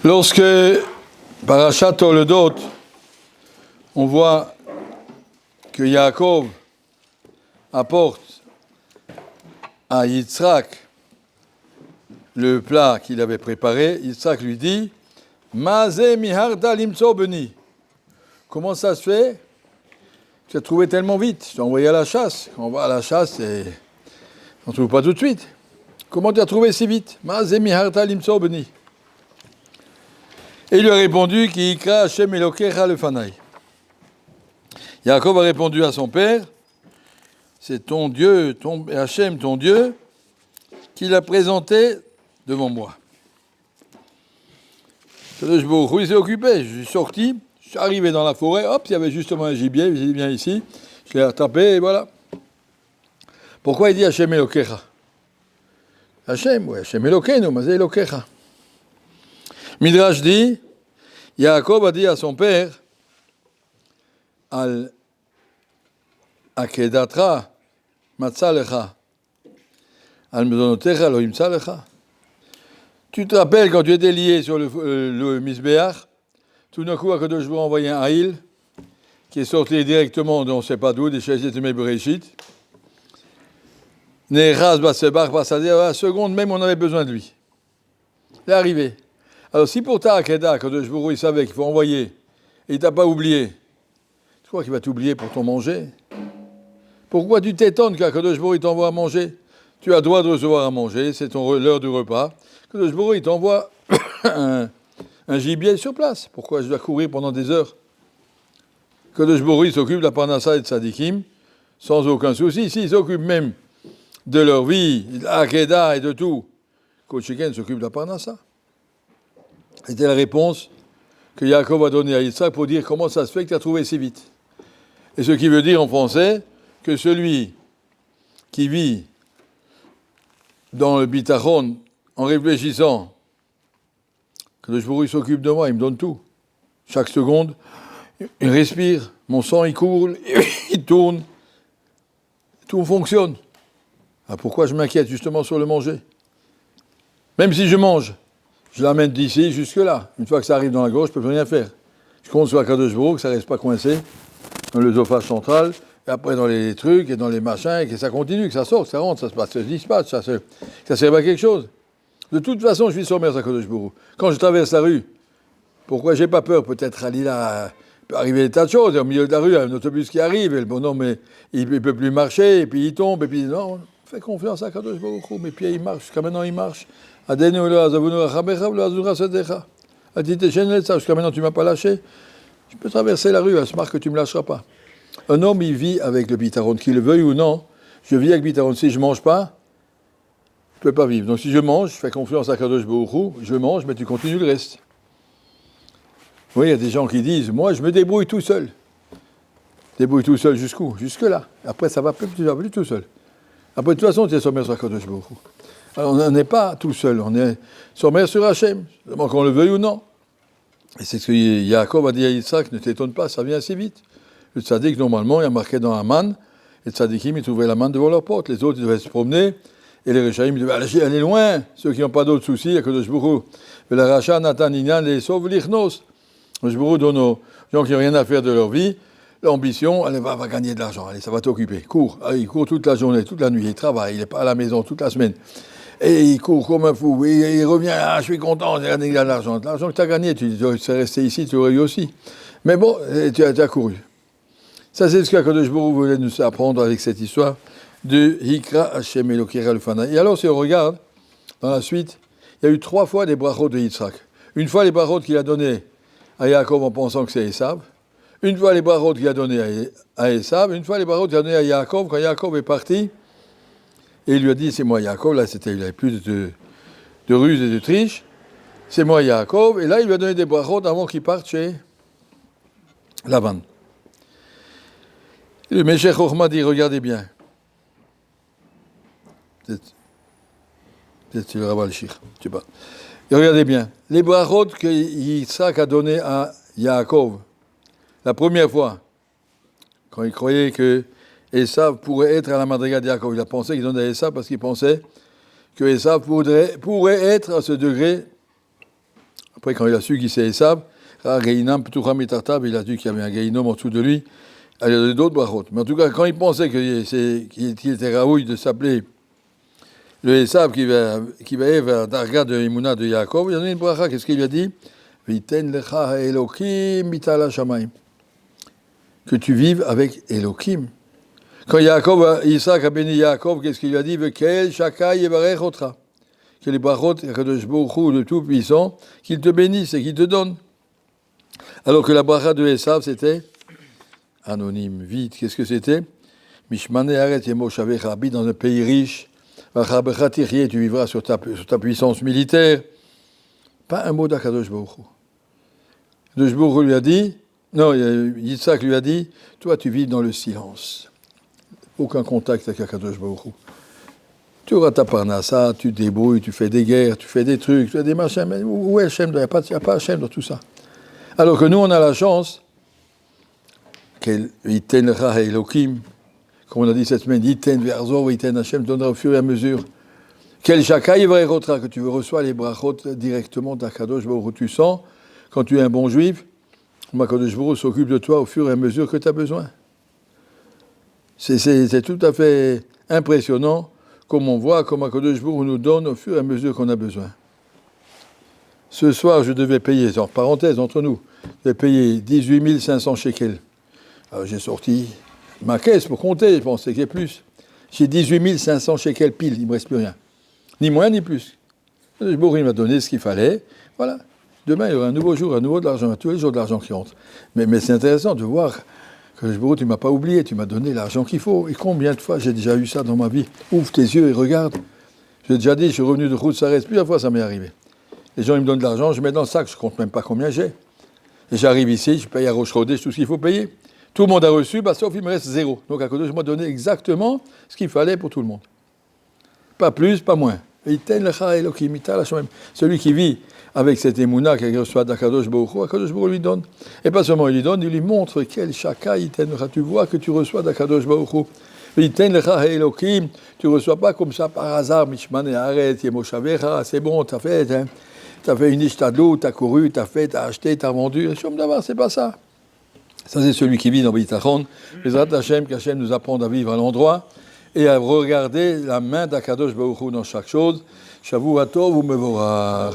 Lorsque, Parashat Toledot, on voit que Yaakov apporte à Yitzhak le plat qu'il avait préparé, Yitzhak lui dit « Mazé miharta limtso beni » Comment ça se fait? Tu as trouvé tellement vite, tu as envoyé à la chasse. Quand on va à la chasse, on ne trouve pas tout de suite. Comment tu as trouvé si vite? Mazé miharta limtso beni. Et il lui a répondu Ki'ikra Hashem Elokecha lefanai. Yaakov a répondu à son père, c'est ton Dieu, Hashem, ton Dieu, qui l'a présenté devant moi. Il s'est occupé, je suis sorti, je suis arrivé dans la forêt, hop, il y avait justement un gibier, il vient ici, je l'ai attrapé et voilà. Pourquoi il dit Hashem Elokecha? Hashem, oui, Hashem Elokeinu, mais c'est Elokecha. Midrash dit, Yaakov a dit à son père, Al akedatra matzalecha, al medonotecha lo imtzalecha. Tu te rappelles quand tu étais lié sur le Misbéach, tout d'un coup, Akadosh Baruch Hu a envoyé un haïl qui est sorti directement de on ne sait pas d'où, des Shechet et Bereshit. Nehraz basebach basadir, à la seconde même on avait besoin de lui. Il est arrivé. Alors si pour ta Akeda, quand Akadosh Baruch Hu il savait qu'il faut envoyer, et il ne t'a pas oublié, tu crois qu'il va t'oublier pour ton manger? Pourquoi tu t'étonnes qu'Akadosh Baruch Hu t'envoie à manger? Tu as le droit de recevoir à manger, c'est l'heure du repas. Akadosh Baruch Hu il t'envoie un gibier sur place. Pourquoi je dois courir pendant des heures? Akadosh Baruch Hu il s'occupe de la parnassa et de Tzadikim sans aucun souci. S'il s'occupe même de leur vie, de l'Akeda et de tout, Kochiken s'occupe de la parnassa. C'était la réponse que Yaakov a donnée à Yitzhak pour dire comment ça se fait que tu as trouvé si vite. Et ce qui veut dire en français que celui qui vit dans le bitachon en réfléchissant que le Baruch Hu s'occupe de moi, il me donne tout. Chaque seconde, il respire, mon sang il coule, il tourne, tout fonctionne. Alors pourquoi je m'inquiète justement sur le manger? Même si je mange, je l'amène d'ici jusque-là. Une fois que ça arrive dans la gorge, je ne peux plus rien faire. Je compte sur Akadosh Baruch Hu, que ça ne reste pas coincé dans l'œsophage central, et après dans les trucs, et dans les machins, et que ça continue, que ça sort, que ça rentre, ça se passe, ça se dispatche, ça sert à quelque chose. De toute façon, je suis sur Mersa Akadosh Baruch Hu. Quand je traverse la rue, pourquoi j'ai pas peur? Peut-être Halila, il peut arriver des tas de choses. Au milieu de la rue, il y a un autobus qui arrive, et le bonhomme, il ne peut plus marcher, et puis il tombe, et puis non, fais confiance à Akadosh Baruch Hu. Mes pieds, ils marchent, jusqu'à maintenant, ils marchent. Jusqu'à maintenant, tu ne m'as pas lâché. Je peux traverser la rue, à ce marque que tu ne me lâcheras pas. Un homme, il vit avec le bitaron, qu'il le veuille ou non. Je vis avec le bitaron. Si je ne mange pas, je ne peux pas vivre. Donc si je mange, je fais confiance à Kadosh Baruch Hu, je mange, mais tu continues le reste. Oui, il y a des gens qui disent, moi, je me débrouille tout seul. Débrouille tout seul jusqu'où? Jusque-là. Après, ça ne va plus tout seul. Après, de toute façon, tu es sommaire sur Kadosh Baruch Hu. Alors, on n'est pas tout seul, on est sommaire sur Hachem, qu'on le veuille ou non. Et c'est ce que Yaakov a dit à Yitzhak, ne t'étonne pas, ça vient assez vite. Le tzaddik, normalement, il a marqué dans la manne, les tzaddikim, ils trouvaient la manne devant leur porte, les autres, ils devaient se promener, et les Rechaïm, ils devaient aller loin, ceux qui n'ont pas d'autres soucis, à Kadosh Baruch Hu. Le Racha, Nathan, Inyan, les sauve l'Ichnos. Kadosh Baruch Hu donne aux gens qui n'ont rien à faire de leur vie, l'ambition, elle va gagner de l'argent, allez, ça va t'occuper. Cours, il court toute la journée, toute la nuit, il travaille, il n'est pas à la maison toute la semaine. Et il court comme un fou, et il revient, je suis content, j'ai gagné de l'argent. L'argent que tu as gagné, tu serais resté ici, tu aurais eu aussi. Mais bon, tu as couru. Ça, c'est ce qu'Akadosh Baruch Hu voulait nous apprendre avec cette histoire de Hikra Hashem Elokecha lefanai. Et alors, si on regarde, dans la suite, il y a eu 3 fois des brachot de Yitzhak. Une fois les brachot qu'il a donné à Yaakov en pensant que c'est Esav. Une fois les brachot qu'il a donné à Esav. Une fois les brachot qu'il a donné à Yaakov. Quand Yaakov est parti, et il lui a dit, c'est moi Yaakov, là il n'avait plus de ruse et de triche, c'est moi Yaakov, et là il lui a donné des brachot avant qu'il parte chez Lavan. Le Meshech Chochma dit, regardez bien, peut-être c'est le Raval Shir, je ne sais pas, et regardez bien, les brachot que Yitzhak a donné à Yaakov, la première fois, quand il croyait que Esav pourrait être à la madriga de Yaakov. Il a pensé qu'il donnait à Esav parce qu'il pensait que Esav pourrait être à ce degré Après, quand il a su qui c'est Esav, il a dit qu'il y avait un Gaïnom en dessous de lui. Il a donné d'autres brachot. Mais en tout cas, quand il pensait qu'il était raouille de s'appeler le Esav qui va vers Darga de Imuna de Yaakov, il a donné une bracha. Qu'est-ce qu'il lui a dit? Viten lecha Elokim mitala shamayim. Que tu vives avec Elokim. Quand Isaac a béni Yaakov, qu'est-ce qu'il lui a dit? Vekel shakai yevarech otra. Que les brachot, Kadosh Baruch Hu, le Tout-Puissant, qu'il te bénisse et qu'il te donne. Alors que la bracha de Esav, c'était anonyme, vite. Qu'est-ce que c'était? Mishmane Aret Yemo Shavech habite dans un pays riche. Vachabecha Tichye, tu vivras sur ta puissance militaire. Pas un mot d'Akadosh Baruch Hu. Kadosh Baruch Hu lui a dit, non, Yitzhak lui a dit, toi tu vis dans le silence. Aucun contact avec Akadosh Baruch Hu. Tu auras ta parnassa, tu te débrouilles, tu fais des guerres, tu fais des trucs, tu fais des machins, mais où est Hachem? Il n'y a pas Hachem dans tout ça. Alors que nous, on a la chance, comme on a dit cette semaine, Yiten Verzor, Yiten Hachem donnera au fur et à mesure. Quel Shakai que tu reçois les brachot directement d'Akadosh Baruch Hu. Tu sens, quand tu es un bon juif, Akadosh Baruch Hu s'occupe de toi au fur et à mesure que tu as besoin. C'est tout à fait impressionnant, comme on voit, comme Akadosh Baruch Hu nous donne au fur et à mesure qu'on a besoin. Ce soir, je devais payer, en parenthèse entre nous, je devais payer 18 500 shekels. Alors j'ai sorti ma caisse pour compter, je pensais qu'il y ait plus. J'ai 18 500 shekels pile, il ne me reste plus rien. Ni moins ni plus. Le Baruch Hu m'a donné ce qu'il fallait. Voilà. Demain, il y aura un nouveau jour, un nouveau de l'argent, tous les jours de l'argent qui rentre. Mais c'est intéressant de voir que le Baruch Hu, tu ne m'as pas oublié, tu m'as donné l'argent qu'il faut. Et combien de fois j'ai déjà eu ça dans ma vie? Ouvre tes yeux et regarde. J'ai déjà dit, je suis revenu de Khoutsares, plusieurs fois ça m'est arrivé. Les gens ils me donnent de l'argent, je mets dans le sac, je ne compte même pas combien j'ai. Et j'arrive ici, je paye à Rosh Chodesh tout ce qu'il faut payer. Tout le monde a reçu, sauf il me reste 0. Donc à côté, je m'ai donné exactement ce qu'il fallait pour tout le monde. Pas plus, pas moins. Celui qui vit avec cette émouna qu'il reçoit d'Akadosh Baruch Hu, Akadosh Baruch Hu lui donne. Et pas seulement il lui donne, il lui montre quel chaka tu vois que tu reçois d'Akadosh Baruch Hu. Tu ne reçois pas comme ça par hasard, Mishmane Aret, Yemoshavecha, c'est bon, t'as fait, hein. T'as fait une ishtadlou, t'as couru, t'as fait, t'as acheté, t'as vendu. C'est pas ça. Ça, c'est celui qui vit dans Bitachon. Bezrat Hashem, qu'Hachem nous apprend à vivre à l'endroit et à regarder la main d'Akadosh Baruch Hu dans chaque chose. Shavuot Tov u'mevorach.